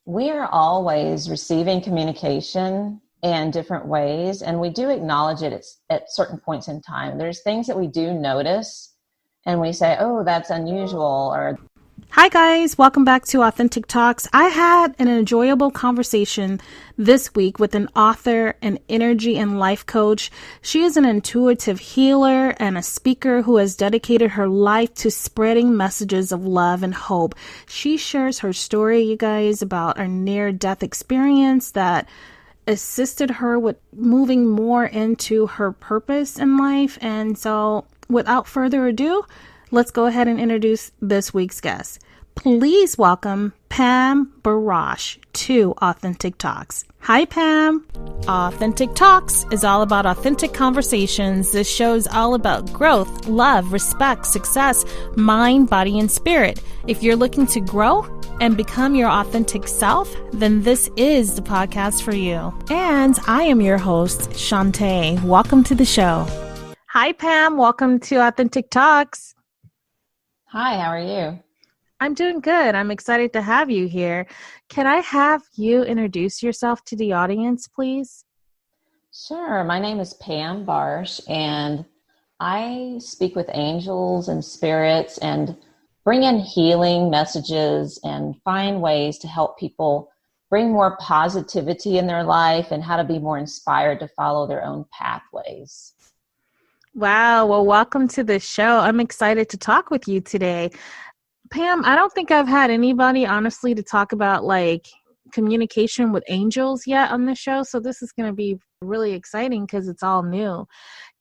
We are always receiving communication in different ways, and we do acknowledge it at certain points in time. There's things that we do notice, and we say, oh, that's unusual, or Hi guys, welcome back to Authentic Talks. I had an enjoyable conversation this week with an author, an energy and life coach. She is an intuitive healer and a speaker who has dedicated her life to spreading messages of love and hope. She shares her story, you guys, about a near-death experience that assisted her with moving more into her purpose in life. And so without further ado, let's go ahead and introduce this week's guest. Please welcome Pam Barosh to Authentic Talks. Hi, Pam. Authentic Talks is all about authentic conversations. This show is all about growth, love, respect, success, mind, body, and spirit. If you're looking to grow and become your authentic self, then this is the podcast for you. And I am your host, Shantae. Welcome to the show. Hi, Pam. Welcome to Authentic Talks. hi, how are you? I'm doing good. I'm excited to have you here. Can I have you introduce yourself to the audience, please? Sure. My name is Pam Barosh, and I speak with angels and spirits and bring in healing messages and find ways to help people bring more positivity in their life and how to be more inspired to follow their own pathways. Wow. Well, welcome to the show. I'm excited to talk with you today. Pam, I don't think I've had anybody, honestly, to talk about like communication with angels yet on the show. So this is going to be really exciting because it's all new.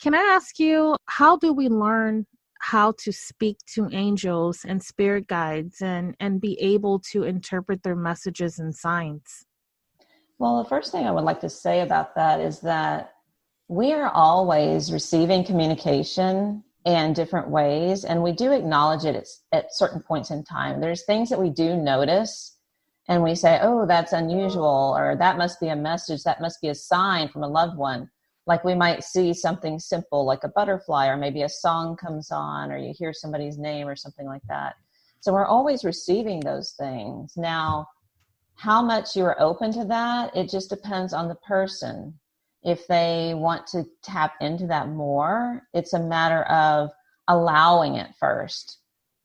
Can I ask you, how do we learn how to speak to angels and spirit guides and be able to interpret their messages and signs? Well, the first thing I would like to say about that is that we are always receiving communication in different ways, and we do acknowledge it at certain points in time. There's things that we do notice, and we say, oh, that's unusual, or that must be a message, that must be a sign from a loved one. Like we might see something simple like a butterfly, or maybe a song comes on, or you hear somebody's name or something like that. So we're always receiving those things. Now, how much you are open to that, it just depends on the person. If they want to tap into that more, it's a matter of allowing it first.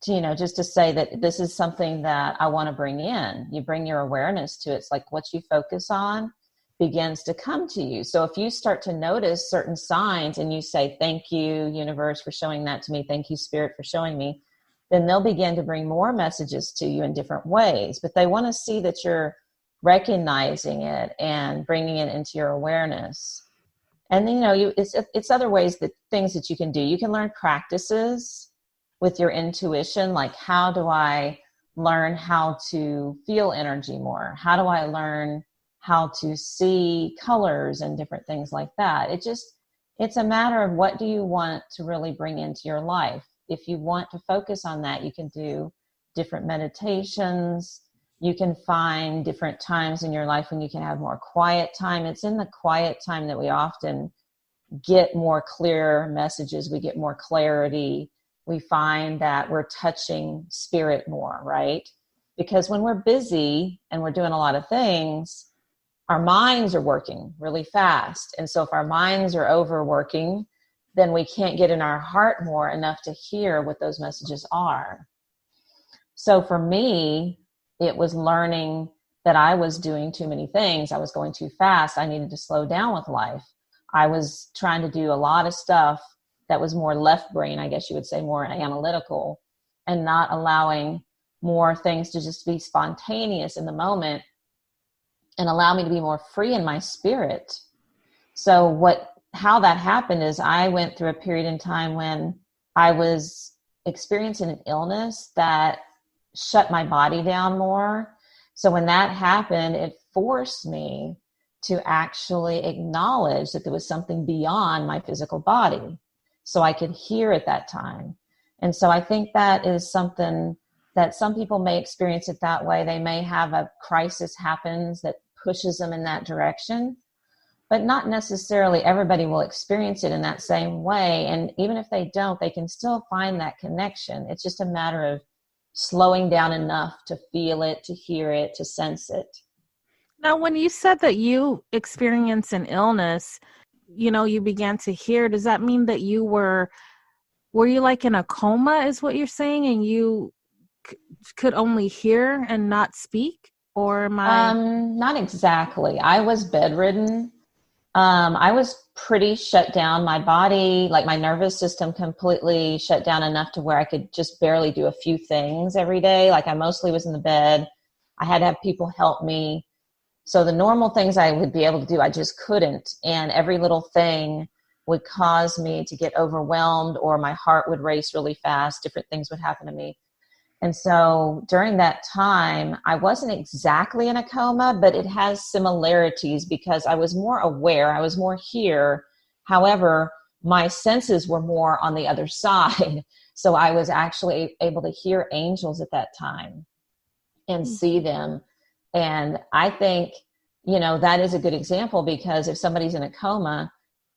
Just to say that this is something that I want to bring in. You bring your awareness to it. It's like what you focus on begins to come to you. So if you start to notice certain signs and you say, thank you, universe, for showing that to me. Thank you, spirit, for showing me. Then they'll begin to bring more messages to you in different ways. But they want to see that you're recognizing it and bringing it into your awareness. And then, it's other ways, that things that you can do. You can learn practices with your intuition, like how do I learn how to feel energy more? How do I learn how to see colors and different things like that? It's a matter of what do you want to really bring into your life. If you want to focus on that, you can do different meditations. You can find different times in your life when you can have more quiet time. It's in the quiet time that we often get more clear messages. We get more clarity. We find that we're touching spirit more, right? Because when we're busy and we're doing a lot of things, our minds are working really fast. And so if our minds are overworking, then we can't get in our heart more enough to hear what those messages are. So for me, it was learning that I was doing too many things. I was going too fast. I needed to slow down with life. I was trying to do a lot of stuff that was more left brain, I guess you would say, more analytical, and not allowing more things to just be spontaneous in the moment and allow me to be more free in my spirit. So how that happened is I went through a period in time when I was experiencing an illness that shut my body down more. So when that happened, it forced me to actually acknowledge that there was something beyond my physical body, so I could hear at that time. And so I think that is something that some people may experience it that way. They may have a crisis happens that pushes them in that direction, but not necessarily everybody will experience it in that same way. And even if they don't, they can still find that connection. It's just a matter of slowing down enough to feel it, to hear it, to sense it. Now, when you said that you experienced an illness, you began to hear, does that mean that were you like in a coma, is what you're saying, and you c- could only hear and not speak? Or am I? Not exactly. I was bedridden. I was pretty shut down. My body, like my nervous system, completely shut down enough to where I could just barely do a few things every day. Like I mostly was in the bed. I had to have people help me. So the normal things I would be able to do, I just couldn't. And every little thing would cause me to get overwhelmed, or my heart would race really fast. Different things would happen to me. And so during that time, I wasn't exactly in a coma, but it has similarities because I was more aware, I was more here. However, my senses were more on the other side. So I was actually able to hear angels at that time and see them. And I think, that is a good example, because if somebody's in a coma,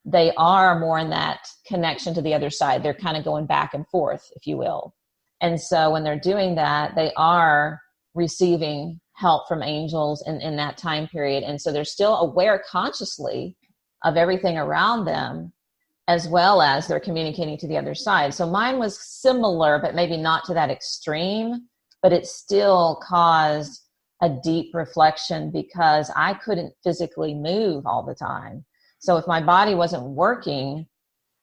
they are more in that connection to the other side. They're kind of going back and forth, if you will. And so when they're doing that, they are receiving help from angels in that time period. And so they're still aware consciously of everything around them, as well as they're communicating to the other side. So mine was similar, but maybe not to that extreme, but it still caused a deep reflection because I couldn't physically move all the time. So if my body wasn't working,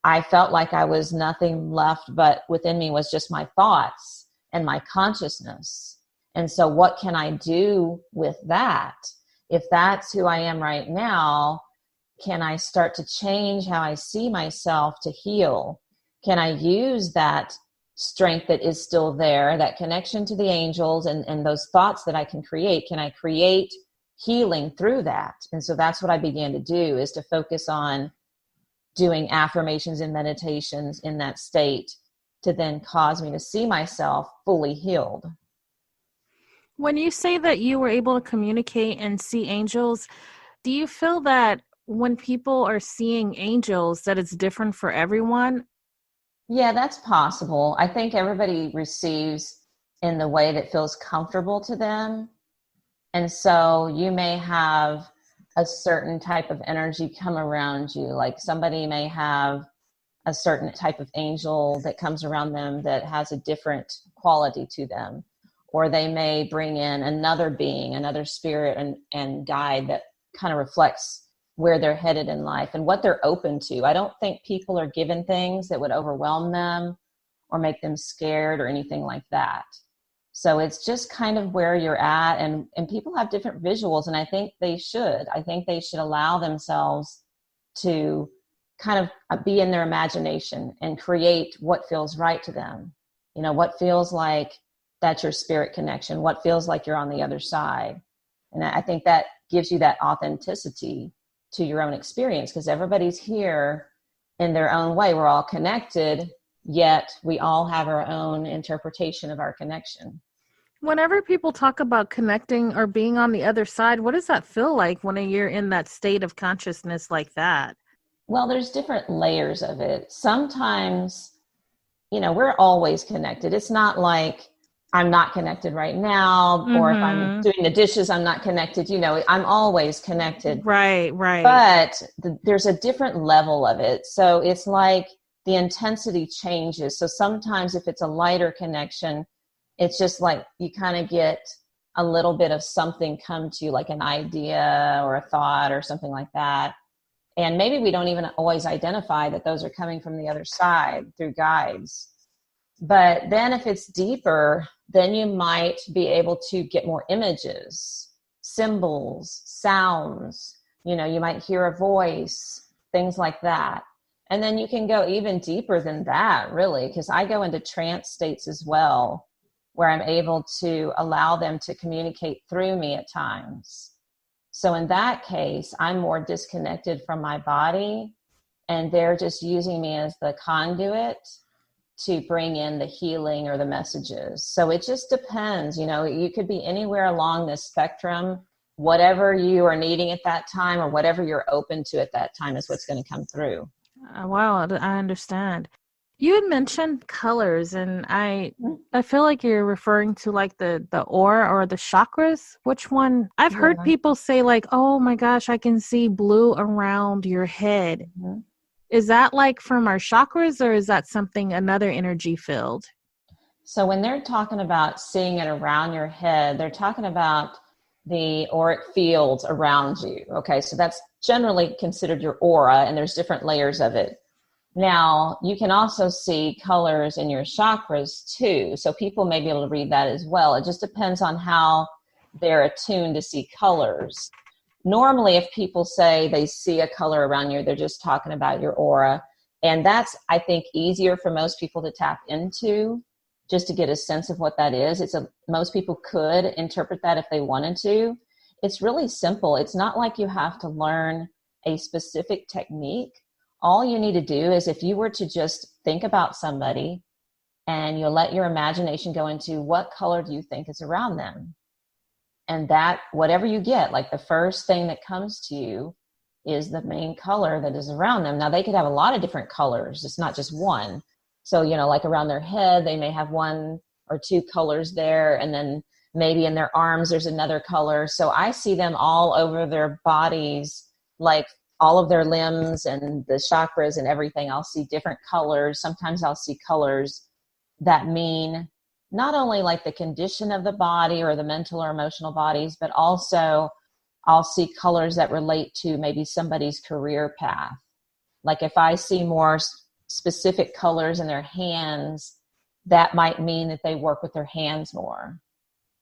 I felt like I was nothing left but within me was just my thoughts and my consciousness. And so what can I do with that? If that's who I am right now, can I start to change how I see myself to heal? Can I use that strength that is still there, that connection to the angels and those thoughts that I can create? Can I create healing through that? And so that's what I began to do, is to focus on doing affirmations and meditations in that state to then cause me to see myself fully healed. When you say that you were able to communicate and see angels, do you feel that when people are seeing angels that it's different for everyone? Yeah, that's possible. I think everybody receives in the way that feels comfortable to them. And so you may have a certain type of energy come around you. Like somebody may have a certain type of angel that comes around them that has a different quality to them. Or they may bring in another being, another spirit and guide that kind of reflects where they're headed in life and what they're open to. I don't think people are given things that would overwhelm them or make them scared or anything like that. So it's just kind of where you're at, and people have different visuals, and I think they should. I think they should allow themselves to kind of be in their imagination and create what feels right to them. What feels like that's your spirit connection, what feels like you're on the other side. And I think that gives you that authenticity to your own experience, because everybody's here in their own way. We're all connected, yet we all have our own interpretation of our connection. Whenever people talk about connecting or being on the other side, what does that feel like when you're in that state of consciousness like that? Well, there's different layers of it. Sometimes, we're always connected. It's not like I'm not connected right now, or if I'm Mm-hmm. doing the dishes, I'm not connected. I'm always connected. Right, right. But there's a different level of it. So it's like the intensity changes. So sometimes if it's a lighter connection, it's just like you kind of get a little bit of something come to you, like an idea or a thought or something like that. And maybe we don't even always identify that those are coming from the other side through guides. But then if it's deeper, then you might be able to get more images, symbols, sounds. You might hear a voice, things like that. And then you can go even deeper than that, really, because I go into trance states as well, where I'm able to allow them to communicate through me at times. So in that case, I'm more disconnected from my body, and they're just using me as the conduit to bring in the healing or the messages. So it just depends. You could be anywhere along this spectrum. Whatever you are needing at that time or whatever you're open to at that time is what's going to come through. Wow, I understand. You had mentioned colors, and I feel like you're referring to like the aura or the chakras. Which one? I've heard Yeah. people say like, "Oh my gosh, I can see blue around your head." Mhm. Is that like from our chakras, or is that something another energy field? So when they're talking about seeing it around your head, they're talking about the auric fields around you. Okay, so that's generally considered your aura, and there's different layers of it. Now, you can also see colors in your chakras too. So people may be able to read that as well. It just depends on how they're attuned to see colors. Normally, if people say they see a color around you, they're just talking about your aura. And that's, I think, easier for most people to tap into just to get a sense of what that is. Most people could interpret that if they wanted to. It's really simple. It's not like you have to learn a specific technique. All you need to do is if you were to just think about somebody and you'll let your imagination go into what color do you think is around them, and that whatever you get, like the first thing that comes to you is the main color that is around them. Now they could have a lot of different colors, it's not just one. So like around their head they may have one or two colors there, and then maybe in their arms there's another color. So I see them all over their bodies, like all of their limbs and the chakras and everything. I'll see different colors. Sometimes I'll see colors that mean not only like the condition of the body or the mental or emotional bodies, but also I'll see colors that relate to maybe somebody's career path. Like if I see more specific colors in their hands, that might mean that they work with their hands more.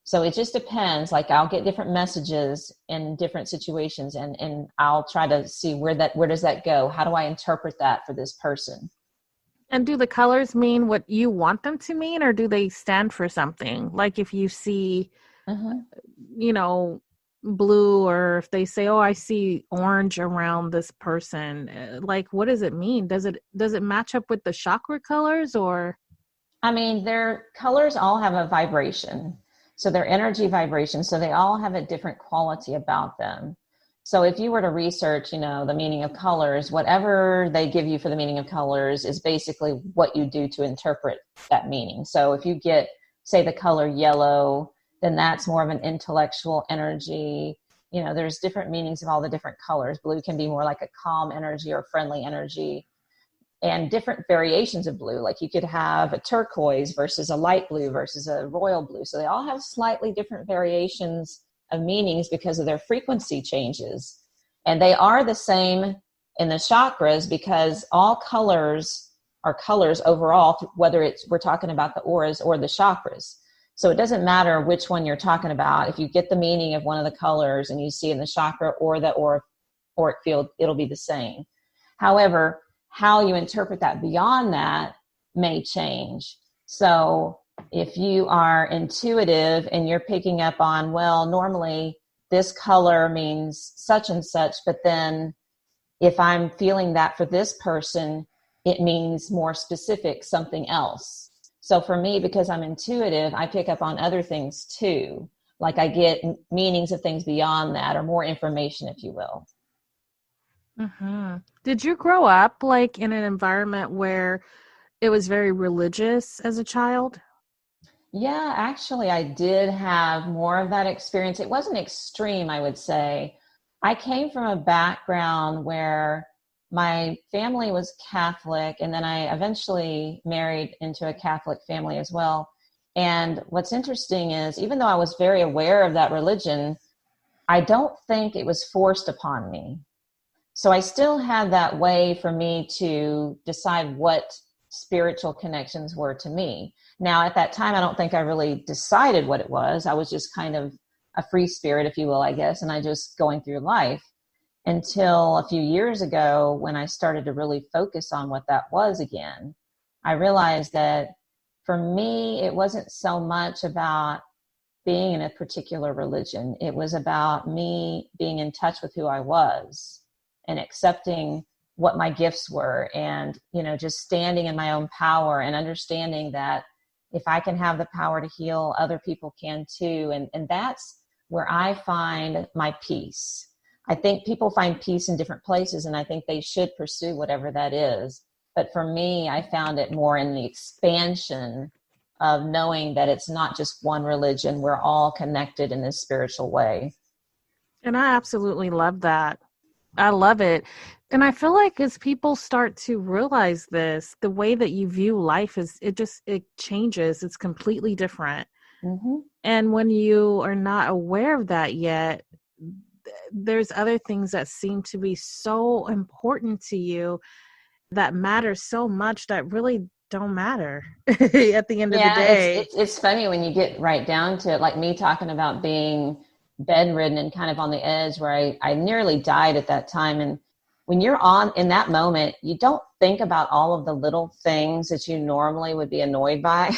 So it just depends. Like I'll get different messages in different situations, and I'll try to see where does that go? How do I interpret that for this person? And do the colors mean what you want them to mean, or do they stand for something? Like if you see, Uh-huh. you know, blue, or if they say, "Oh, I see orange around this person," like what does it mean? Does it match up with the chakra colors, or? I mean, their colors all have a vibration. So they're energy vibration. So they all have a different quality about them. So if you were to research, the meaning of colors, whatever they give you for the meaning of colors is basically what you do to interpret that meaning. So if you get, say, the color yellow, then that's more of an intellectual energy. There's different meanings of all the different colors. Blue can be more like a calm energy or friendly energy, and different variations of blue. Like you could have a turquoise versus a light blue versus a royal blue. So they all have slightly different variations of meanings because of their frequency changes. And they are the same in the chakras because all colors are colors overall, whether we're talking about the auras or the chakras. So it doesn't matter which one you're talking about. If you get the meaning of one of the colors and you see in the chakra or the auric field, it'll be the same. However, how you interpret that beyond that may change. So if you are intuitive and you're picking up on, well, normally this color means such and such, but then if I'm feeling that for this person, it means more specific something else. So for me, because I'm intuitive, I pick up on other things too. Like I get meanings of things beyond that, or more information, if you will. Did you grow up like in an environment where it was very religious as a child? Yeah, actually, I did have more of that experience. It wasn't extreme, I would say. I came from a background where my family was Catholic, and then I eventually married into a Catholic family as well. And what's interesting is, even though I was very aware of that religion, I don't think it was forced upon me. So I still had that way for me to decide what spiritual connections were to me. Now, at that time, I don't think I really decided what it was. I was just kind of a free spirit, if you will, I guess, and I just going through life until a few years ago when I started to really focus on what that was again. I realized that for me, it wasn't so much about being in a particular religion. It was about me being in touch with who I was and accepting what my gifts were, and just standing in my own power and understanding that if I can have the power to heal, other people can too. And that's where I find my peace. I think people find peace in different places, and I think they should pursue whatever that is. But for me, I found it more in the expansion of knowing that it's not just one religion. We're all connected in this spiritual way. And I absolutely love that. I love it. And I feel like as people start to realize this, the way that you view life it changes. It's completely different. Mm-hmm. And when you are not aware of that yet, there's other things that seem to be so important to you that matter so much that really don't matter at the end of the Yeah, day. it's funny when you get right down to it, like me talking about being bedridden and kind of on the edge where I nearly died at that time. And when you're on in that moment, you don't think about all of the little things that you normally would be annoyed by.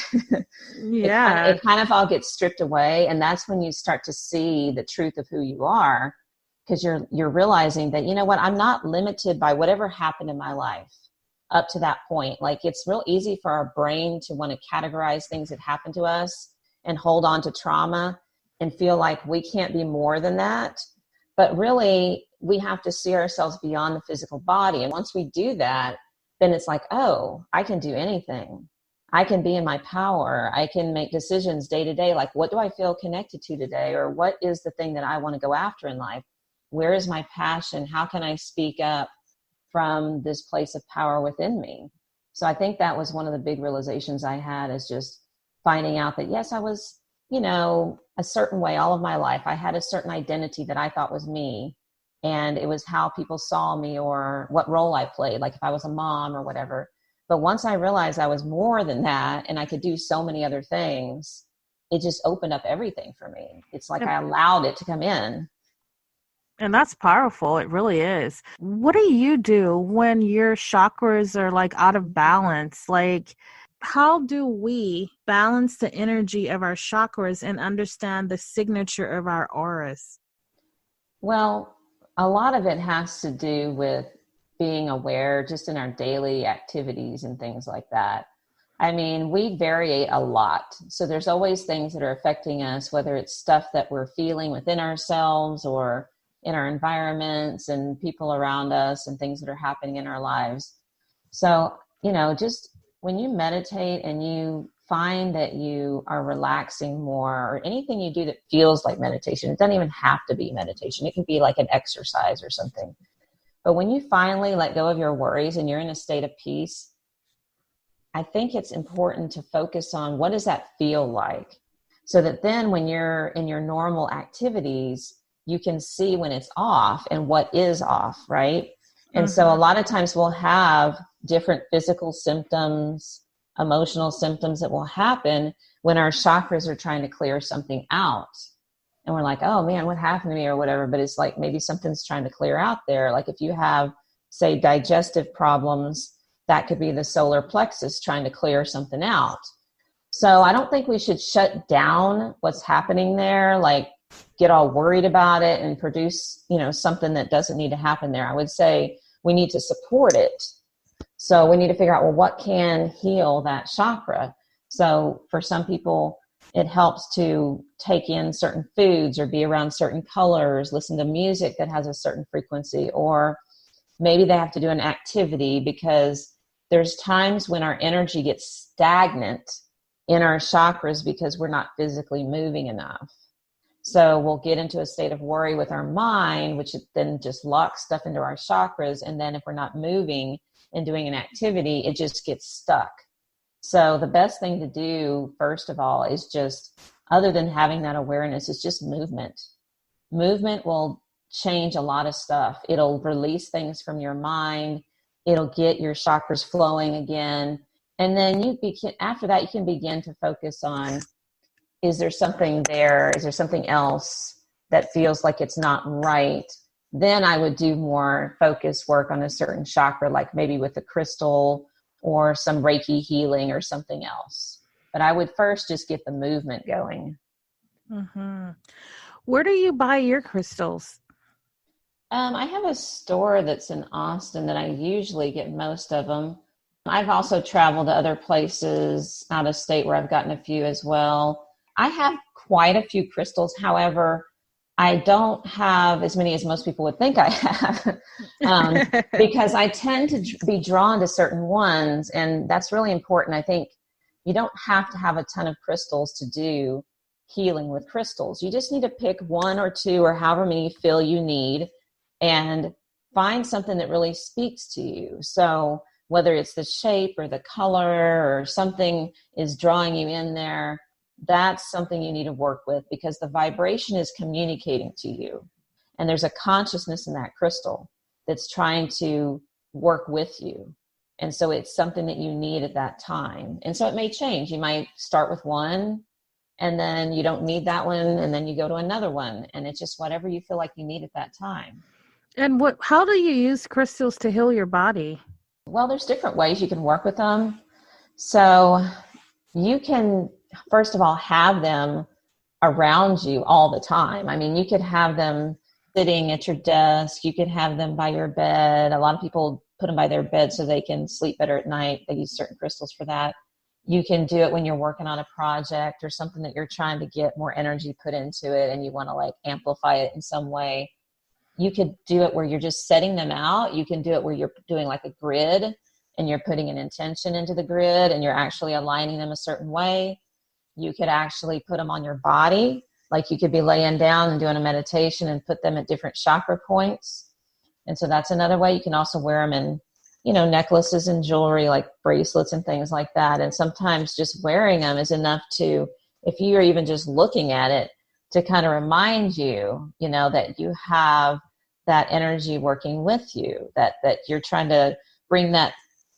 Yeah. It kind of all gets stripped away. And that's when you start to see the truth of who you are, because you're realizing that, you know what, I'm not limited by whatever happened in my life up to that point. Like, it's real easy for our brain to want to categorize things that happen to us and hold on to trauma and feel like we can't be more than that. But really, we have to see ourselves beyond the physical body. And once we do that, then it's like, oh, I can do anything. I can be in my power. I can make decisions day to day. Like, what do I feel connected to today? Or what is the thing that I want to go after in life? Where is my passion? How can I speak up from this place of power within me? So I think that was one of the big realizations I had, is just finding out that, yes, I was, a certain way all of my life. I had a certain identity that I thought was me. And it was how people saw me or what role I played, like if I was a mom or whatever. But once I realized I was more than that and I could do so many other things, it just opened up everything for me. It's like I allowed it to come in. And that's powerful. It really is. What do you do when your chakras are like out of balance? Like, how do we balance the energy of our chakras and understand the signature of our auras? Well, a lot of it has to do with being aware just in our daily activities and things like that. I mean, we variate a lot. So there's always things that are affecting us, whether it's stuff that we're feeling within ourselves or in our environments and people around us and things that are happening in our lives. So, just when you meditate and you find that you are relaxing more, or anything you do that feels like meditation, it doesn't even have to be meditation. It can be like an exercise or something. But when you finally let go of your worries and you're in a state of peace, I think it's important to focus on what does that feel like, so that then when you're in your normal activities, you can see when it's off and what is off, right? And so a lot of times we'll have different physical symptoms, emotional symptoms that will happen when our chakras are trying to clear something out. And we're like, oh man, what happened to me or whatever. But it's like maybe something's trying to clear out there. Like if you have, say, digestive problems, that could be the solar plexus trying to clear something out. So I don't think we should shut down what's happening there, like get all worried about it and produce, something that doesn't need to happen there. I would say we need to support it. So we need to figure out, well, what can heal that chakra? So for some people, it helps to take in certain foods or be around certain colors, listen to music that has a certain frequency, or maybe they have to do an activity, because there's times when our energy gets stagnant in our chakras because we're not physically moving enough. So we'll get into a state of worry with our mind, which then just locks stuff into our chakras. And then if we're not moving and doing an activity, it just gets stuck. So the best thing to do, first of all, is just, other than having that awareness, is just movement. Movement will change a lot of stuff. It'll release things from your mind. It'll get your chakras flowing again. And then after that, you can begin to focus on, is there something there? Is there something else that feels like it's not right? Then I would do more focused work on a certain chakra, like maybe with a crystal or some Reiki healing or something else. But I would first just get the movement going. Mm-hmm. Where do you buy your crystals? I have a store that's in Austin that I usually get most of them. I've also traveled to other places out of state where I've gotten a few as well. I have quite a few crystals. However, I don't have as many as most people would think I have, because I tend to be drawn to certain ones, and that's really important. I think you don't have to have a ton of crystals to do healing with crystals. You just need to pick one or two or however many you feel you need and find something that really speaks to you. So whether it's the shape or the color or something is drawing you in there, that's something you need to work with, because the vibration is communicating to you. And there's a consciousness in that crystal that's trying to work with you. And so it's something that you need at that time. And so it may change. You might start with one, and then you don't need that one, and then you go to another one. And it's just whatever you feel like you need at that time. And how do you use crystals to heal your body? Well, there's different ways you can work with them. So you can, first of all, have them around you all the time. I mean, you could have them sitting at your desk. You could have them by your bed. A lot of people put them by their bed so they can sleep better at night. They use certain crystals for that. You can do it when you're working on a project or something that you're trying to get more energy put into it and you want to like amplify it in some way. You could do it where you're just setting them out. You can do it where you're doing like a grid and you're putting an intention into the grid and you're actually aligning them a certain way. You could actually put them on your body. Like you could be laying down and doing a meditation and put them at different chakra points. And so that's another way. You can also wear them in, necklaces and jewelry, like bracelets and things like that. And sometimes just wearing them is enough to, if you're even just looking at it, to kind of remind you, that you have that energy working with you, that you're trying to bring that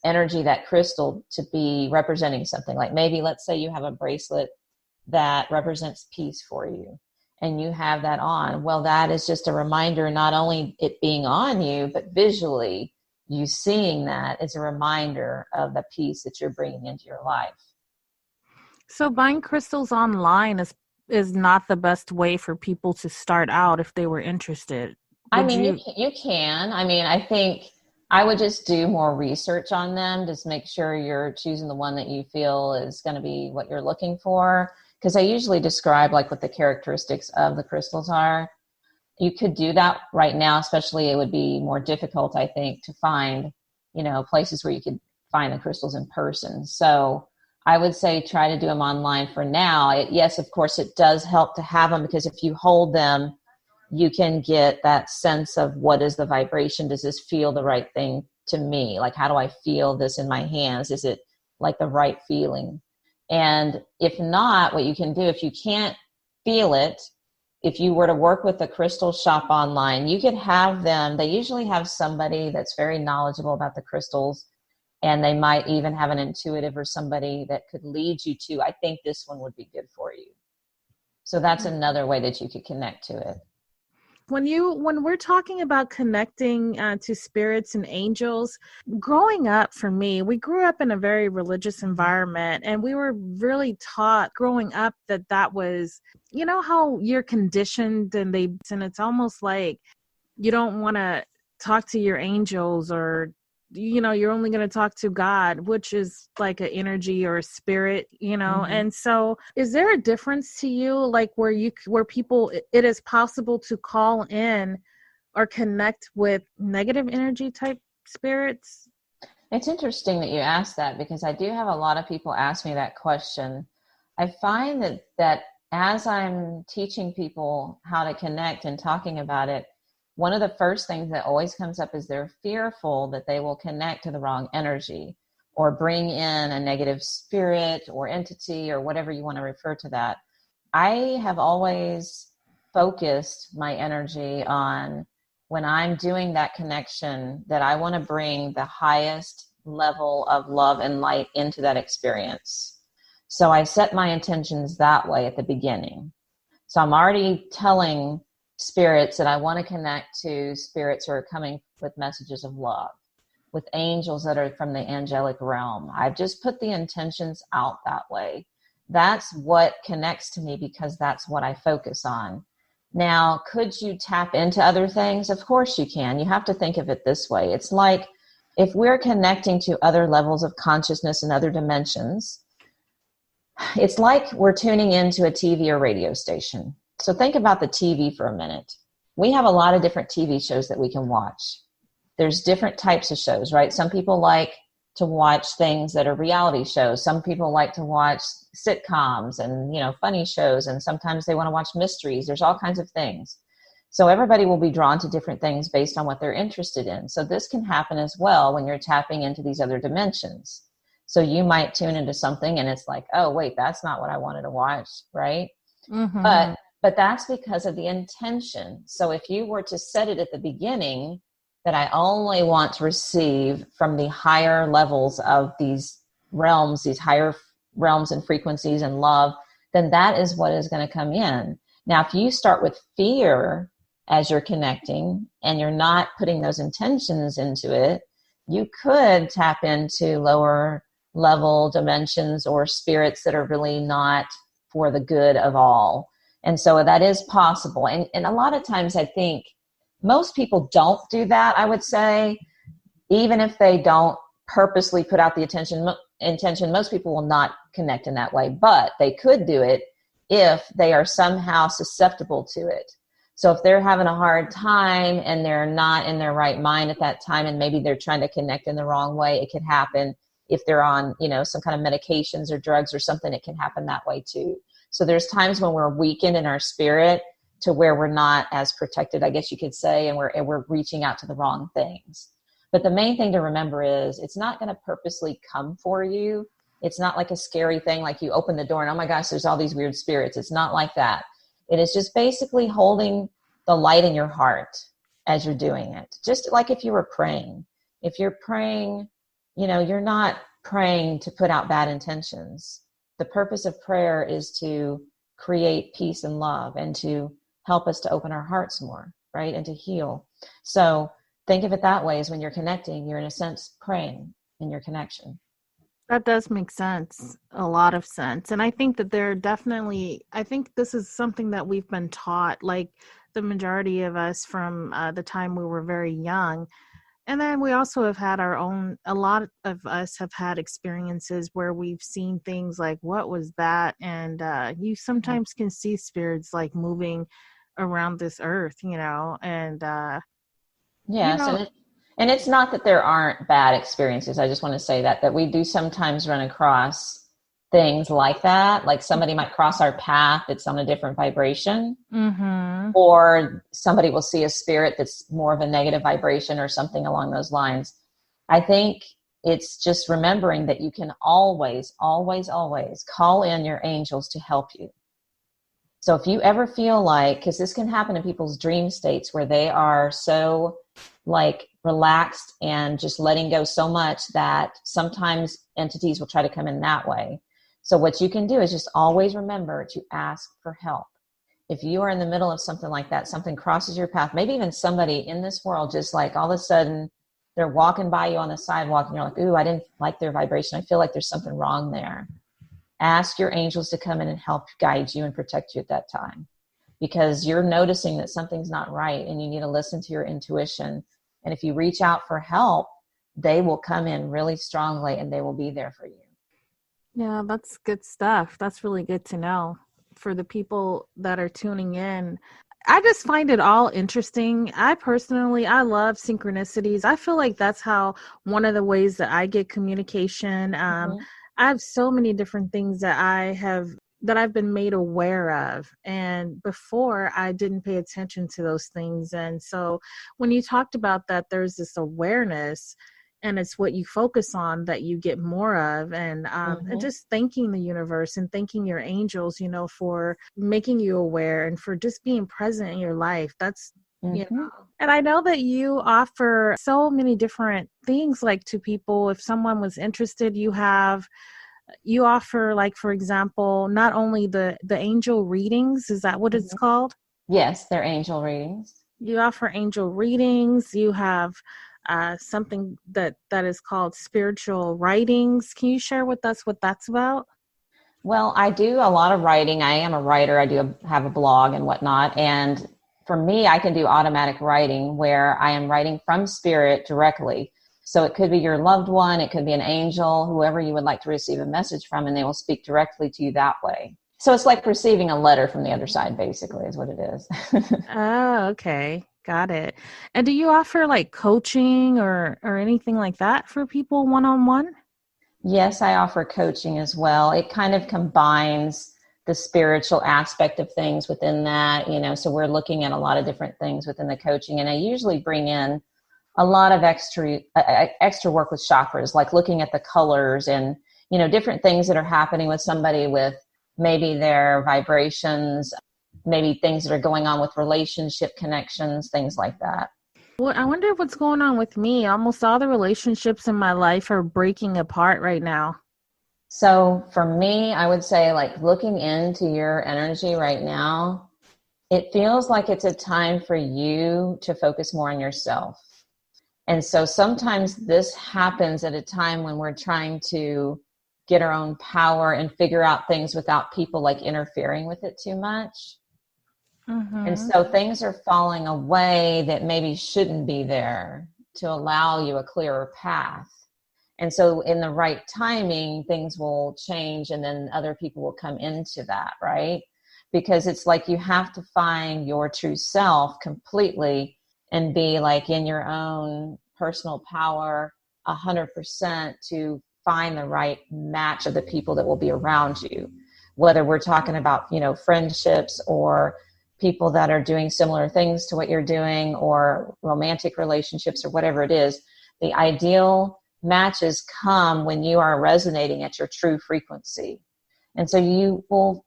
energy, that crystal, to be representing something. Like maybe let's say you have a bracelet that represents peace for you and you have that on. Well, that is just a reminder, not only it being on you, but visually you seeing that is a reminder of the peace that you're bringing into your life. So buying crystals online is not the best way for people to start out if they were interested. You can. I think I would just do more research on them. Just make sure you're choosing the one that you feel is going to be what you're looking for. Because I usually describe like what the characteristics of the crystals are. You could do that right now, especially it would be more difficult, I think, to find, places where you could find the crystals in person. So I would say try to do them online for now. Yes, of course, it does help to have them, because if you hold them, you can get that sense of what is the vibration. Does this feel the right thing to me? Like, how do I feel this in my hands? Is it like the right feeling? And if not, what you can do, if you can't feel it, if you were to work with a crystal shop online, you could have them. They usually have somebody that's very knowledgeable about the crystals, and they might even have an intuitive or somebody that could lead you to, I think this one would be good for you. So that's another way that you could connect to it. When we're talking about connecting to spirits and angels, growing up for me, we grew up in a very religious environment, and we were really taught growing up that was, how you're conditioned, and it's almost like you don't want to talk to your angels, or you're only going to talk to God, which is like an energy or a spirit, Mm-hmm. And so is there a difference to you, like where people, it is possible to call in or connect with negative energy type spirits? It's interesting that you asked that, because I do have a lot of people ask me that question. I find that as I'm teaching people how to connect and talking about it, one of the first things that always comes up is they're fearful that they will connect to the wrong energy or bring in a negative spirit or entity or whatever you want to refer to that. I have always focused my energy on, when I'm doing that connection, that I want to bring the highest level of love and light into that experience. So I set my intentions that way at the beginning. So I'm already telling spirits that I want to connect to spirits who are coming with messages of love, with angels that are from the angelic realm. I've just put the intentions out that way. That's what connects to me, because that's what I focus on. Now, could you tap into other things? Of course you can. You have to think of it this way. It's like if we're connecting to other levels of consciousness and other dimensions, it's like we're tuning into a TV or radio station. So think about the TV for a minute. We have a lot of different TV shows that we can watch. There's different types of shows, right? Some people like to watch things that are reality shows. Some people like to watch sitcoms and, funny shows. And sometimes they want to watch mysteries. There's all kinds of things. So everybody will be drawn to different things based on what they're interested in. So this can happen as well when you're tapping into these other dimensions. So you might tune into something and it's like, oh, wait, that's not what I wanted to watch, right? Mm-hmm. But that's because of the intention. So if you were to set it at the beginning that I only want to receive from the higher levels of these realms, these higher realms and frequencies and love, then that is what is going to come in. Now, if you start with fear as you're connecting and you're not putting those intentions into it, you could tap into lower level dimensions or spirits that are really not for the good of all. And so that is possible. And a lot of times I think most people don't do that, I would say. Even if they don't purposely put out the intention, most people will not connect in that way. But they could do it if they are somehow susceptible to it. So if they're having a hard time and they're not in their right mind at that time, and maybe they're trying to connect in the wrong way, it could happen. If they're on, some kind of medications or drugs or something, it can happen that way too. So there's times when we're weakened in our spirit to where we're not as protected, I guess you could say, and we're reaching out to the wrong things. But the main thing to remember is it's not going to purposely come for you. It's not like a scary thing, like you open the door and, oh my gosh, there's all these weird spirits. It's not like that. It is just basically holding the light in your heart as you're doing it. Just like if you were praying. If you're praying, you're not praying to put out bad intentions. The purpose of prayer is to create peace and love and to help us to open our hearts more, right? And to heal. So think of it that way, is when you're connecting, you're in a sense praying in your connection. That does make sense, a lot of sense. And I think that I think this is something that we've been taught, like the majority of us from the time we were very young. And then we also have had a lot of us have had experiences where we've seen things like, what was that? And you sometimes can see spirits like moving around this earth, and yes. And it's not that there aren't bad experiences. I just want to say that we do sometimes run across things like that. Like somebody might cross our path. It's on a different vibration. Mm-hmm. Or somebody will see a spirit that's more of a negative vibration or something along those lines. I think it's just remembering that you can always, always, always call in your angels to help you. So if you ever feel like, because this can happen in people's dream states where they are so like relaxed and just letting go so much that sometimes entities will try to come in that way. So what you can do is just always remember to ask for help. If you are in the middle of something like that, something crosses your path, maybe even somebody in this world, just like all of a sudden they're walking by you on the sidewalk and you're like, ooh, I didn't like their vibration. I feel like there's something wrong there. Ask your angels to come in and help guide you and protect you at that time, because you're noticing that something's not right and you need to listen to your intuition. And if you reach out for help, they will come in really strongly and they will be there for you. Yeah, that's good stuff. That's really good to know for the people that are tuning in. I just find it all interesting. I love synchronicities. I feel like that's how one of the ways that I get communication. I have so many different things that I've been made aware of. And before, I didn't pay attention to those things. And so when you talked about that, there's this awareness, and it's what you focus on that you get more of. And just thanking the universe and thanking your angels, for making you aware and for just being present in your life. That's, and I know that you offer so many different things, like to people. If someone was interested, you offer, like, for example, not only the angel readings, is that what it's called? Yes, they're angel readings. You offer angel readings. You have something that is called spiritual writings. Can you share with us what that's about? Well, I do a lot of writing. I am a writer. I do have a blog and whatnot. And for me, I can do automatic writing where I am writing from spirit directly. So it could be your loved one, it could be an angel, whoever you would like to receive a message from, and they will speak directly to you that way. So it's like receiving a letter from the other side, basically, is what it is. Oh, okay. Got it. And do you offer like coaching or anything like that for people one on one? Yes, I offer coaching as well. It kind of combines the spiritual aspect of things within that, so we're looking at a lot of different things within the coaching. And I usually bring in a lot of extra work with chakras, like looking at the colors and, different things that are happening with somebody with maybe their vibrations, maybe things that are going on with relationship connections, things like that. Well, I wonder what's going on with me. Almost all the relationships in my life are breaking apart right now. So for me, I would say like looking into your energy right now, it feels like it's a time for you to focus more on yourself. And so sometimes this happens at a time when we're trying to get our own power and figure out things without people like interfering with it too much. And Mm-hmm. so things are falling away that maybe shouldn't be there to allow you a clearer path. And so in the right timing, things will change and then other people will come into that, right? Because it's like you have to find your true self completely and be like in your own personal power 100% to find the right match of the people that will be around you. Whether we're talking about, friendships or people that are doing similar things to what you're doing or romantic relationships or whatever it is, the ideal matches come when you are resonating at your true frequency. And so you will,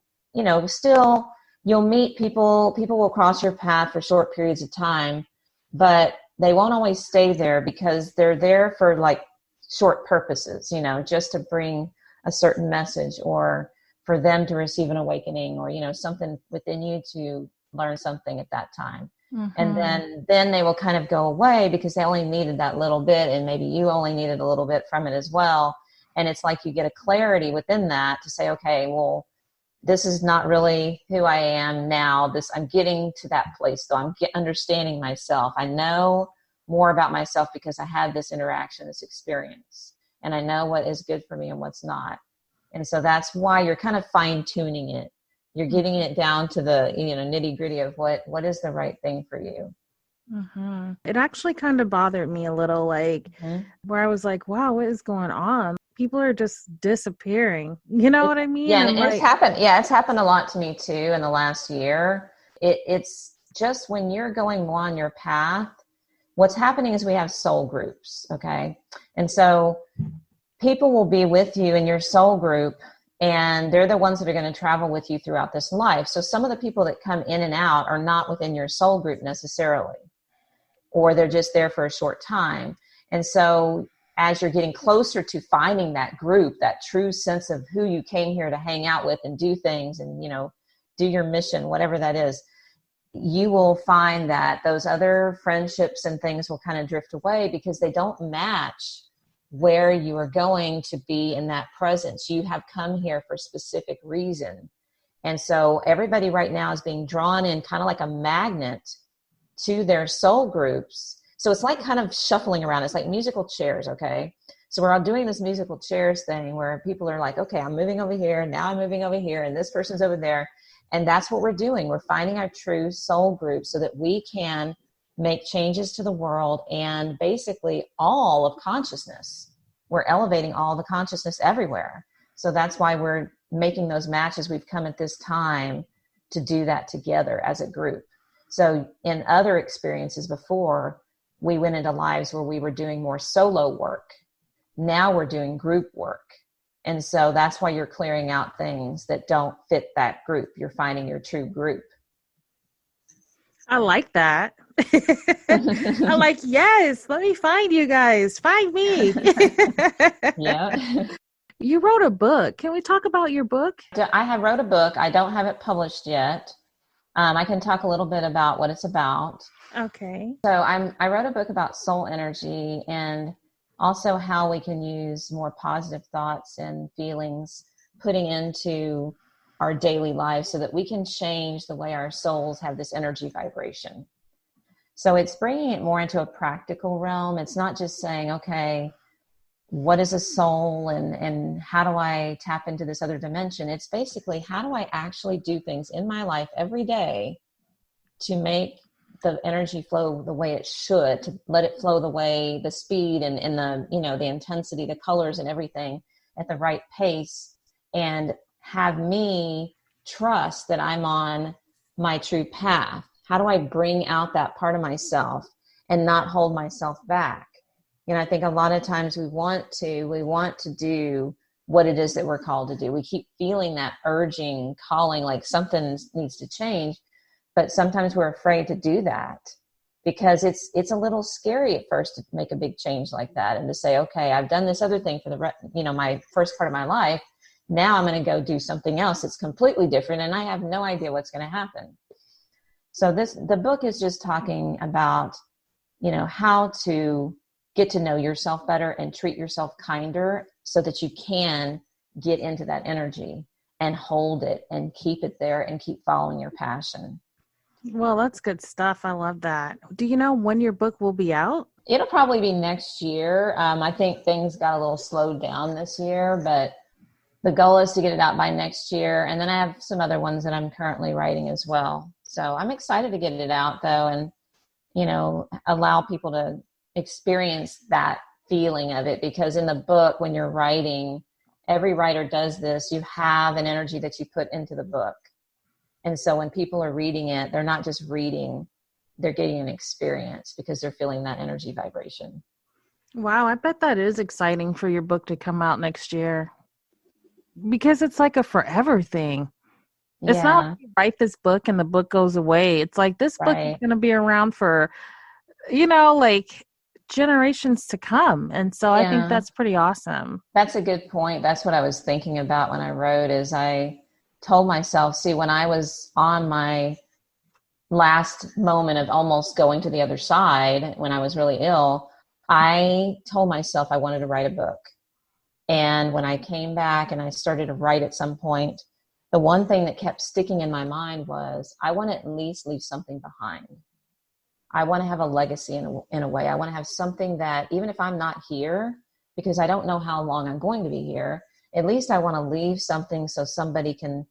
still you'll meet people will cross your path for short periods of time, but they won't always stay there because they're there for like short purposes, just to bring a certain message or for them to receive an awakening or, something within you to learn something at that time. And Mm-hmm. then they will kind of go away because they only needed that little bit and maybe you only needed a little bit from it as well. And it's like you get a clarity within that to say, okay, well, this is not really who I am now. I'm getting to that place though. I'm understanding myself. I know more about myself because I had this interaction, this experience, and I know what is good for me and what's not. And so that's why you're kind of fine tuning it. You're getting it down to the, nitty gritty of what is the right thing for you. Mm-hmm. It actually kind of bothered me a little, like Mm-hmm. where I was like, wow, what is going on? People are just disappearing. You know what I mean? Yeah, And and it's like, happened. Yeah, it's happened a lot to me too in the last year. It's just when you're going more on your path, what's happening is we have soul groups, okay? And so people will be with you in your soul group, and they're the ones that are going to travel with you throughout this life. So some of the people that come in and out are not within your soul group necessarily, or they're just there for a short time. And so as you're getting closer to finding that group, that true sense of who you came here to hang out with and do things and, do your mission, whatever that is, you will find that those other friendships and things will kind of drift away because they don't match where you are going to be in that presence. You have come here for a specific reason. And so everybody right now is being drawn in kind of like a magnet to their soul groups. So it's like kind of shuffling around. It's like musical chairs, okay? So we're all doing this musical chairs thing where people are like, okay, I'm moving over here, now I'm moving over here, and this person's over there. And that's what we're doing. We're finding our true soul group so that we can make changes to the world and basically all of consciousness. We're elevating all the consciousness everywhere. So that's why we're making those matches. We've come at this time to do that together as a group. So in other experiences before, we went into lives where we were doing more solo work. Now we're doing group work. And so that's why you're clearing out things that don't fit that group. You're finding your true group. I like that. I like, yes, let me find you guys. Find me. Yeah. You wrote a book. Can we talk about your book? I have wrote a book. I don't have it published yet. I can talk a little bit about what it's about. Okay. So I wrote a book about soul energy and also how we can use more positive thoughts and feelings putting into our daily lives so that we can change the way our souls have this energy vibration. So it's bringing it more into a practical realm. It's not just saying, okay, what is a soul and how do I tap into this other dimension? It's basically, how do I actually do things in my life every day to make the energy flow the way it should, to let it flow the way, the speed and the, the intensity, the colors and everything at the right pace, and have me trust that I'm on my true path. How do I bring out that part of myself and not hold myself back? I think a lot of times we want to do what it is that we're called to do. We keep feeling that urging calling, like something needs to change, but sometimes we're afraid to do that because it's a little scary at first to make a big change like that and to say, okay, I've done this other thing for my first part of my life. Now I'm going to go do something else that's completely different, and I have no idea what's going to happen. So the book is just talking about, how to get to know yourself better and treat yourself kinder so that you can get into that energy and hold it and keep it there and keep following your passion. Well, that's good stuff. I love that. Do you know when your book will be out? It'll probably be next year. I think things got a little slowed down this year, but the goal is to get it out by next year. And then I have some other ones that I'm currently writing as well. So I'm excited to get it out though, and, allow people to experience that feeling of it, because in the book, when you're writing, every writer does this, you have an energy that you put into the book. And so when people are reading it, they're not just reading, they're getting an experience because they're feeling that energy vibration. Wow, I bet that is exciting for your book to come out next year, because it's like a forever thing. It's not like you write this book and the book goes away. It's like this book is going to be around for, like generations to come. And so I think that's pretty awesome. That's a good point. That's what I was thinking about when I wrote, is I told myself, see, when I was on my last moment of almost going to the other side, when I was really ill, I told myself I wanted to write a book. And when I came back and I started to write at some point, the one thing that kept sticking in my mind was, I want to at least leave something behind. I want to have a legacy in a way. I want to have something that, even if I'm not here, because I don't know how long I'm going to be here, at least I want to leave something so somebody can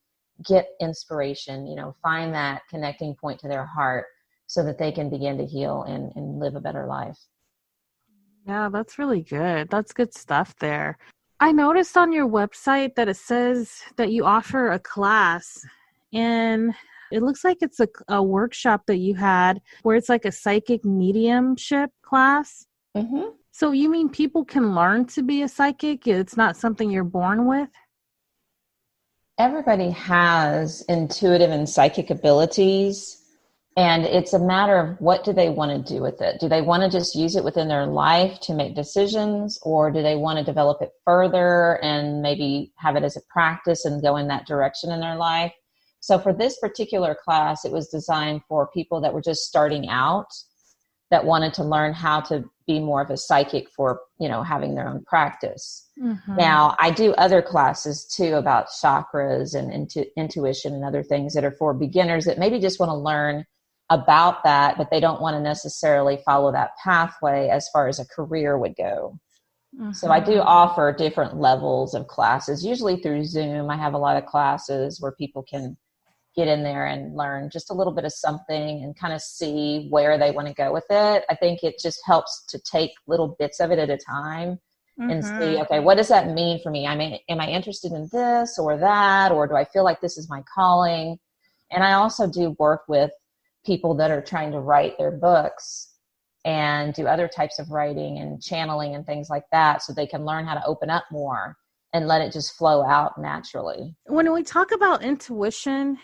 get inspiration, find that connecting point to their heart so that they can begin to heal and live a better life. Yeah, that's really good. That's good stuff there. I noticed on your website that it says that you offer a class, and it looks like it's a workshop that you had where it's like a psychic mediumship class. Mm-hmm. So you mean people can learn to be a psychic? It's not something you're born with? Everybody has intuitive and psychic abilities. And it's a matter of, what do they want to do with it? Do they want to just use it within their life to make decisions, or do they want to develop it further and maybe have it as a practice and go in that direction in their life? So for this particular class, it was designed for people that were just starting out, that wanted to learn how to be more of a psychic for, having their own practice. Mm-hmm. Now, I do other classes too about chakras and intuition and other things that are for beginners that maybe just want to learn about that, but they don't want to necessarily follow that pathway as far as a career would go. Mm-hmm. So I do offer different levels of classes, usually through Zoom. I have a lot of classes where people can get in there and learn just a little bit of something and kind of see where they want to go with it. I think it just helps to take little bits of it at a time. Mm-hmm. And see, okay, what does that mean for me? Am I interested in this or that, or do I feel like this is my calling? And I also do work with people that are trying to write their books and do other types of writing and channeling and things like that, so they can learn how to open up more and let it just flow out naturally. When we talk about intuition,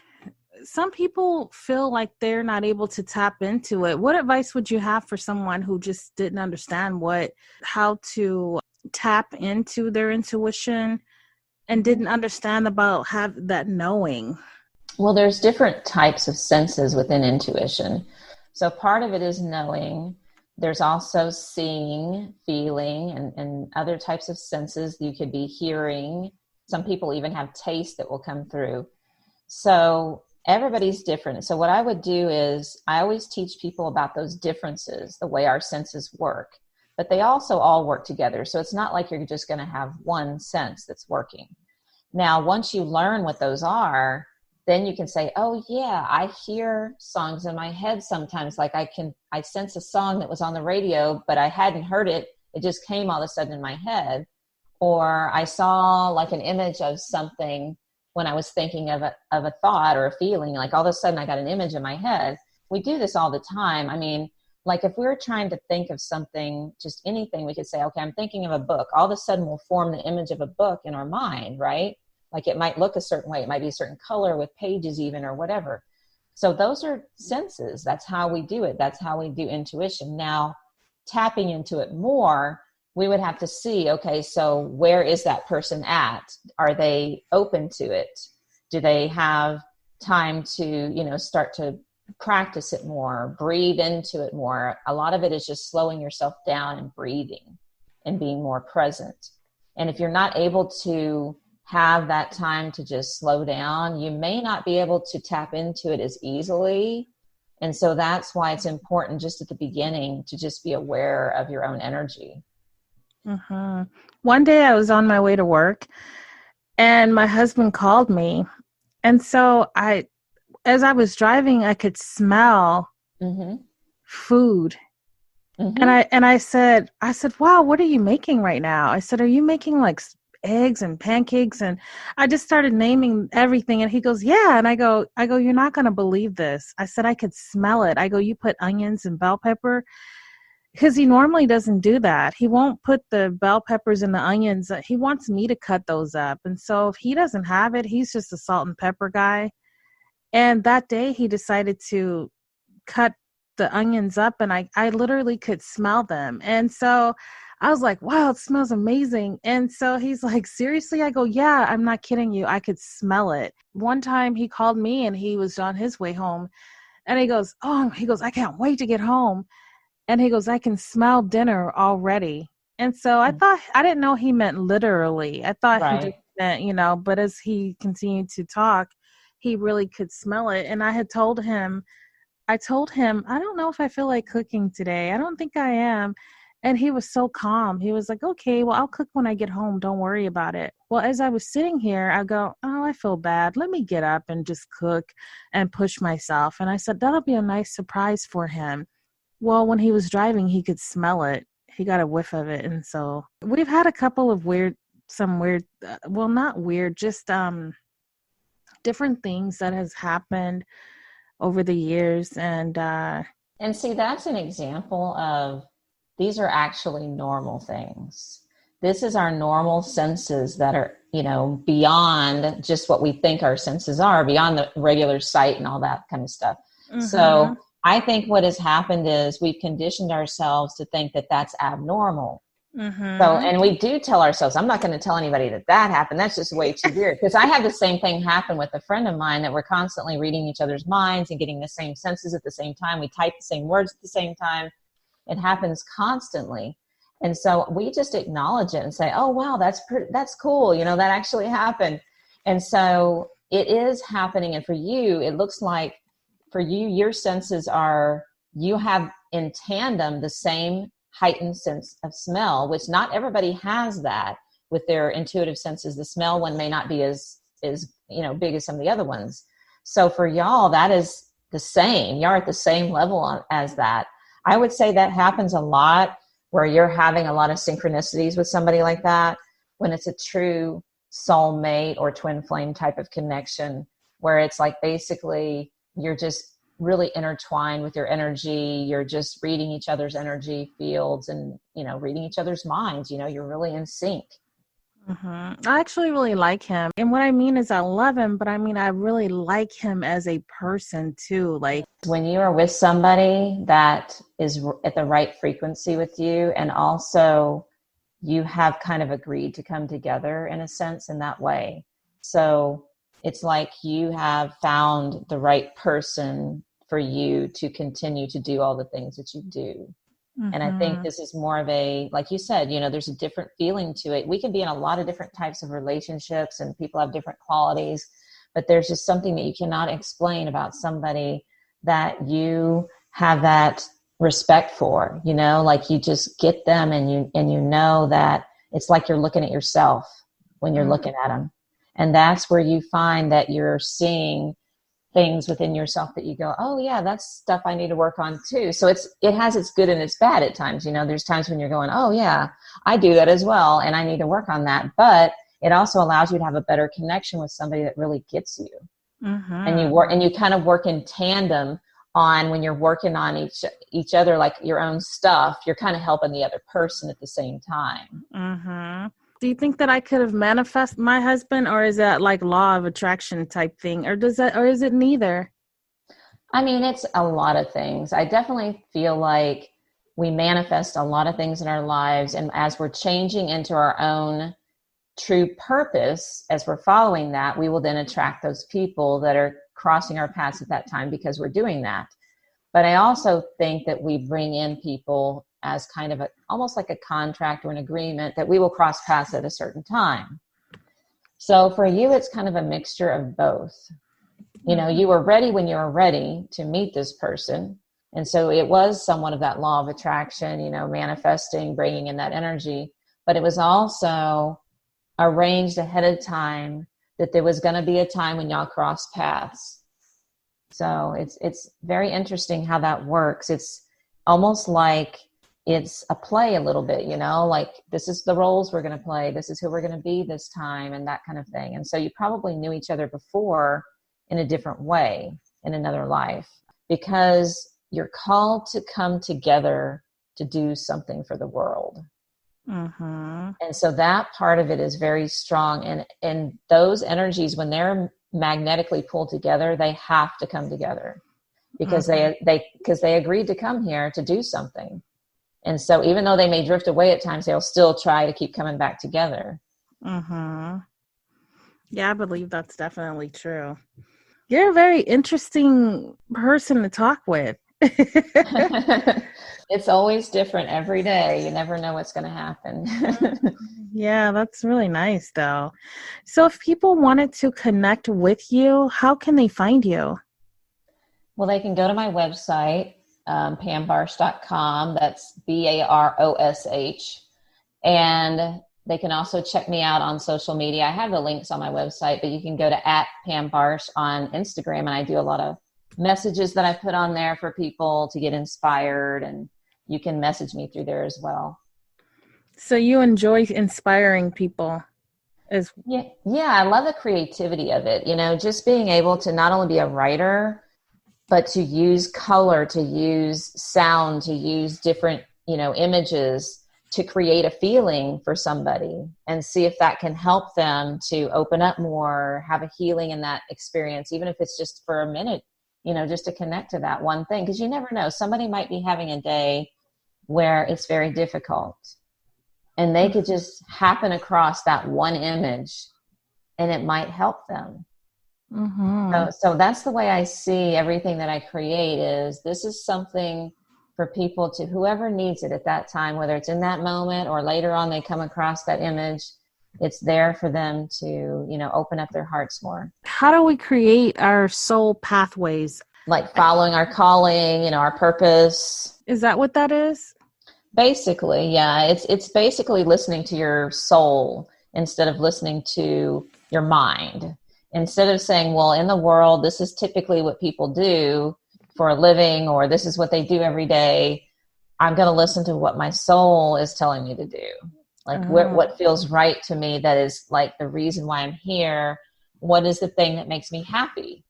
some people feel like they're not able to tap into it. What advice would you have for someone who just didn't understand how to tap into their intuition and didn't understand about that knowing? Well, there's different types of senses within intuition. So part of it is knowing. There's also seeing, feeling, and other types of senses. You could be hearing. Some people even have taste that will come through. So everybody's different. So what I would do is I always teach people about those differences, the way our senses work. but they also all work together. So it's not like you're just going to have one sense that's working. Now, once you learn what those are, then you can say, oh yeah, I hear songs in my head sometimes. Like I sense a song that was on the radio, but I hadn't heard it. It just came all of a sudden in my head. Or I saw like an image of something when I was thinking of a thought or a feeling, like all of a sudden I got an image in my head. We do this all the time. I mean, like if we were trying to think of something, just anything, we could say, okay, I'm thinking of a book. All of a sudden we'll form the image of a book in our mind, right? Like it might look a certain way. It might be a certain color with pages even or whatever. So those are senses. That's how we do it. That's how we do intuition. Now, tapping into it more, we would have to see, okay, so where is that person at? Are they open to it? Do they have time to, start to practice it more, breathe into it more? A lot of it is just slowing yourself down and breathing and being more present. And if you're not able to have that time to just slow down, you may not be able to tap into it as easily. And so that's why it's important just at the beginning to just be aware of your own energy. Mm-hmm. One day I was on my way to work and my husband called me. And so as I was driving, I could smell food. Mm-hmm. And I said, wow, what are you making right now? I said, are you making like eggs and pancakes? And I just started naming everything. And he goes, yeah. And I go, you're not going to believe this. I said, I could smell it. I go, you put onions and bell pepper? Because he normally doesn't do that. He won't put the bell peppers and the onions. He wants me to cut those up. And so if he doesn't have it, he's just a salt and pepper guy. And that day he decided to cut the onions up, and I literally could smell them. And so I was like, wow, it smells amazing. And so he's like, seriously? I go, yeah, I'm not kidding you. I could smell it. One time he called me and he was on his way home and he goes, I can't wait to get home. And he goes, I can smell dinner already. And so I didn't know he meant literally. I thought he just meant, but as he continued to talk, he really could smell it. And I told him, I don't know if I feel like cooking today. I don't think I am. And he was so calm. He was like, okay, well, I'll cook when I get home. Don't worry about it. Well, as I was sitting here, I go, oh, I feel bad. Let me get up and just cook and push myself. And I said, that'll be a nice surprise for him. Well, when he was driving, he could smell it. He got a whiff of it. And so we've had a couple of not weird, just different things that has happened over the years. And see, that's an example of, these are actually normal things. This is our normal senses that are, beyond just what we think our senses are, beyond the regular sight and all that kind of stuff. Mm-hmm. So I think what has happened is we've conditioned ourselves to think that that's abnormal. Mm-hmm. So, and we do tell ourselves, I'm not going to tell anybody that happened. That's just way too weird. Because I had the same thing happen with a friend of mine, that we're constantly reading each other's minds and getting the same senses at the same time. We type the same words at the same time. It happens constantly. And so we just acknowledge it and say, oh, wow, that's cool. That actually happened. And so it is happening. And for you, it looks like for you, your senses you have in tandem the same heightened sense of smell, which not everybody has that with their intuitive senses. The smell one may not be as big as some of the other ones. So for y'all, that is the same. You're at the same level as that. I would say that happens a lot where you're having a lot of synchronicities with somebody like that, when it's a true soulmate or twin flame type of connection, where it's like basically you're just really intertwined with your energy. You're just reading each other's energy fields and, reading each other's minds. You're really in sync. Mm-hmm. I actually really like him. And what I mean is I love him, but I really like him as a person too. Like when you are with somebody that is at the right frequency with you, and also you have kind of agreed to come together in a sense in that way. So it's like you have found the right person for you to continue to do all the things that you do. Mm-hmm. And I think this is more of a, like you said, there's a different feeling to it. We can be in a lot of different types of relationships and people have different qualities, but there's just something that you cannot explain about somebody that you have that respect for, like you just get them and you know that it's like you're looking at yourself when you're looking at them. And that's where you find that you're seeing things within yourself that you go, oh yeah, that's stuff I need to work on too. So it has its good and its bad at times. There's times when you're going, oh yeah, I do that as well, and I need to work on that. But it also allows you to have a better connection with somebody that really gets you. And you kind of work in tandem on when you're working on each other, like your own stuff, you're kind of helping the other person at the same time. Do you think that I could have manifested my husband, or is that like law of attraction type thing, or is it neither? I mean, it's a lot of things. I definitely feel like we manifest a lot of things in our lives, and as we're changing into our own true purpose, as we're following that, we will then attract those people that are crossing our paths at that time because we're doing that. But I also think that we bring in people as kind of almost like a contract or an agreement that we will cross paths at a certain time. So for you, it's kind of a mixture of both. You were ready when you were ready to meet this person. And so it was somewhat of that law of attraction, manifesting, bringing in that energy. But it was also arranged ahead of time that there was going to be a time when y'all cross paths. So it's very interesting how that works. It's almost like it's a play a little bit, like this is the roles we're going to play. This is who we're going to be this time, and that kind of thing. And so you probably knew each other before in a different way in another life, because you're called to come together to do something for the world. And so that part of it is very strong. And those energies, when they're magnetically pulled together, they have to come together because they agreed to come here to do something. And so even though they may drift away at times, they'll still try to keep coming back together. Yeah, I believe that's definitely true. You're a very interesting person to talk with. It's always different every day. You never know what's going to happen. Yeah, that's really nice though. So if people wanted to connect with you, how can they find you? Well, they can go to my website, pambarosh.com. That's Barosh. And they can also check me out on social media. I have the links on my website, but you can go to @PamBarosh on Instagram. And I do a lot of messages that I put on there for people to get inspired, and you can message me through there as well. So you enjoy inspiring people? Yeah, I love the creativity of it. Just being able to not only be a writer, but to use color, to use sound, to use different, images to create a feeling for somebody and see if that can help them to open up more, have a healing in that experience, even if it's just for a minute, just to connect to that one thing. Because you never know, somebody might be having a day where it's very difficult, and they could just happen across that one image and it might help them. So that's the way I see everything that I create. This is something for people to, whoever needs it at that time, whether it's in that moment or later on they come across that image, it's there for them to, open up their hearts more. How do we create our soul pathways? Like following our calling, our purpose. Is that what that is? Basically, yeah. It's basically listening to your soul instead of listening to your mind. Instead of saying, well, in the world, this is typically what people do for a living, or this is what they do every day, I'm going to listen to what my soul is telling me to do. Like what feels right to me, that is like the reason why I'm here. What is the thing that makes me happy?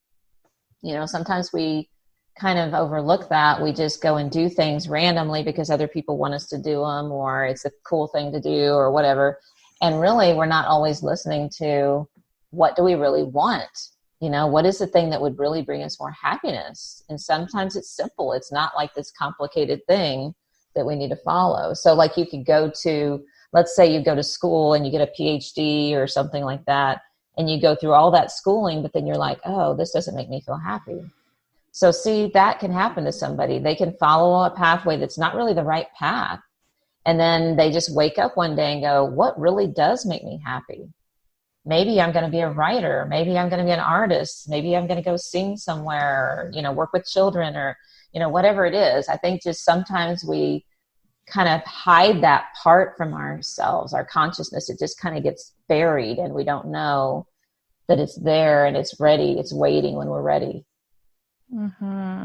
Sometimes we kind of overlook that. We just go and do things randomly because other people want us to do them, or it's a cool thing to do or whatever. And really, we're not always listening to what do we really want? What is the thing that would really bring us more happiness? And sometimes it's simple. It's not like this complicated thing that we need to follow. So like you could go to, let's say you go to school and you get a PhD or something like that, and you go through all that schooling, but then you're like, oh, this doesn't make me feel happy. So see, that can happen to somebody. They can follow a pathway that's not really the right path. And then they just wake up one day and go, what really does make me happy? Maybe I'm going to be a writer. Maybe I'm going to be an artist. Maybe I'm going to go sing somewhere, or, work with children, or, whatever it is. I think just sometimes we kind of hide that part from ourselves, our consciousness. It just kind of gets buried and we don't know that it's there and it's ready. It's waiting when we're ready. Mm-hmm.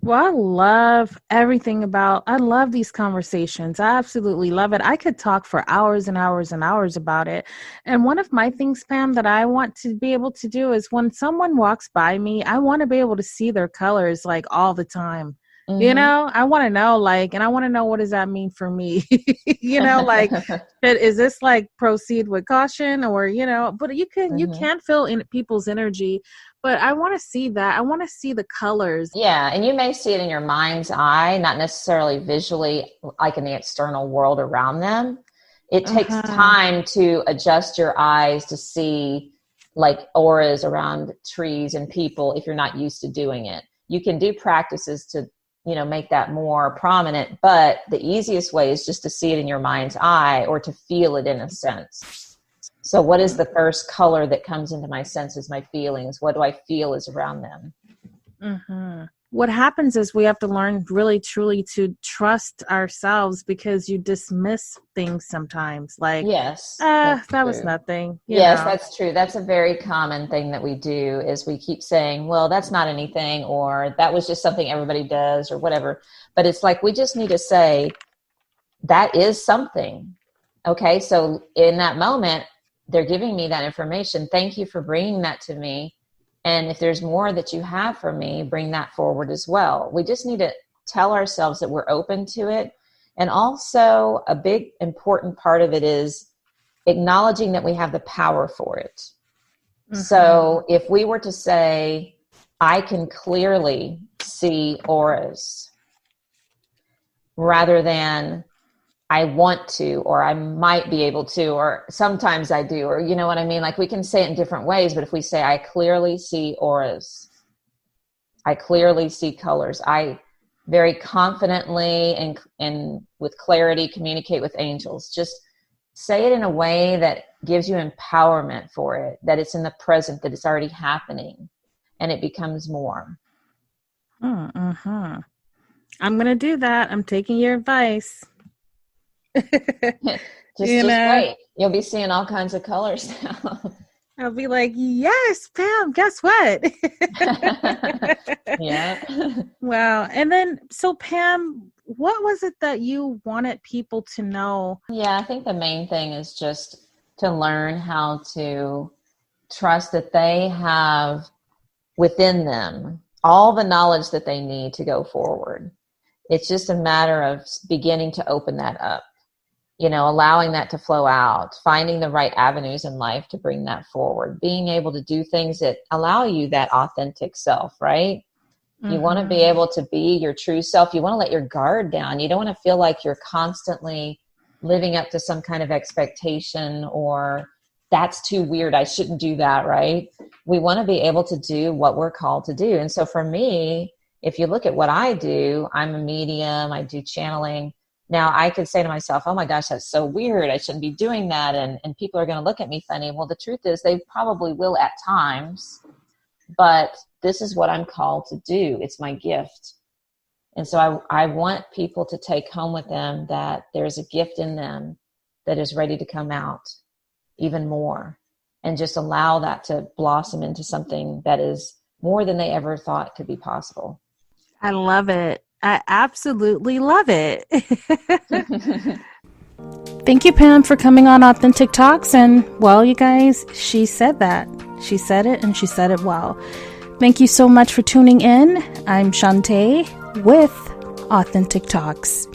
Well, I love I love these conversations. I absolutely love it. I could talk for hours and hours and hours about it. And one of my things, Pam, that I want to be able to do is when someone walks by me, I want to be able to see their colors like all the time. Mm-hmm. I want to know and I want to know, what does that mean for me? Is this like proceed with caution or, but you Mm-hmm. can't feel in people's energy. But I want to see that. I want to see the colors. Yeah, and you may see it in your mind's eye, not necessarily visually, like in the external world around them. It takes time to adjust your eyes to see like auras around trees and people if you're not used to doing it. You can do practices to, make that more prominent, but the easiest way is just to see it in your mind's eye or to feel it in a sense. So what is the first color that comes into my senses, my feelings? What do I feel is around them? Mm-hmm. What happens is we have to learn really, truly to trust ourselves, because you dismiss things sometimes. Like, yes, that true. was nothing. Yes, that's true. That's a very common thing that we do is we keep saying, well, that's not anything, or that was just something everybody does or whatever. But it's like, we just need to say, that is something. Okay, so in that moment, they're giving me that information. Thank you for bringing that to me. And if there's more that you have for me, bring that forward as well. We just need to tell ourselves that we're open to it. And also a big important part of it is acknowledging that we have the power for it. Mm-hmm. So if we were to say, I can clearly see auras, rather than I want to, or I might be able to, or sometimes I do, or you know what I mean? Like we can say it in different ways, but if we say, I clearly see auras, I clearly see colors, I very confidently and with clarity communicate with angels, just say it in a way that gives you empowerment for it, that it's in the present, that it's already happening, and it becomes more. Mm-hmm. I'm going to do that. I'm taking your advice. just wait. You'll be seeing all kinds of colors now. I'll be like, yes, Pam, guess what? Yeah. Wow. And then, so Pam, what was it that you wanted people to know? Yeah, I think the main thing is just to learn how to trust that they have within them all the knowledge that they need to go forward. It's just a matter of beginning to open that up, allowing that to flow out, finding the right avenues in life to bring that forward, being able to do things that allow you that authentic self, right? Mm-hmm. You want to be able to be your true self. You want to let your guard down. You don't want to feel like you're constantly living up to some kind of expectation or that's too weird, I shouldn't do that, right? We want to be able to do what we're called to do. And so for me, if you look at what I do, I'm a medium, I do channeling. Now I could say to myself, oh my gosh, that's so weird, I shouldn't be doing that. And people are going to look at me funny. Well, the truth is they probably will at times, but this is what I'm called to do. It's my gift. And so I want people to take home with them that there's a gift in them that is ready to come out even more, and just allow that to blossom into something that is more than they ever thought could be possible. I love it. I absolutely love it. Thank you, Pam, for coming on Authentic Talks. And, well, you guys, she said that. She said it, and she said it well. Thank you so much for tuning in. I'm Shantae with Authentic Talks.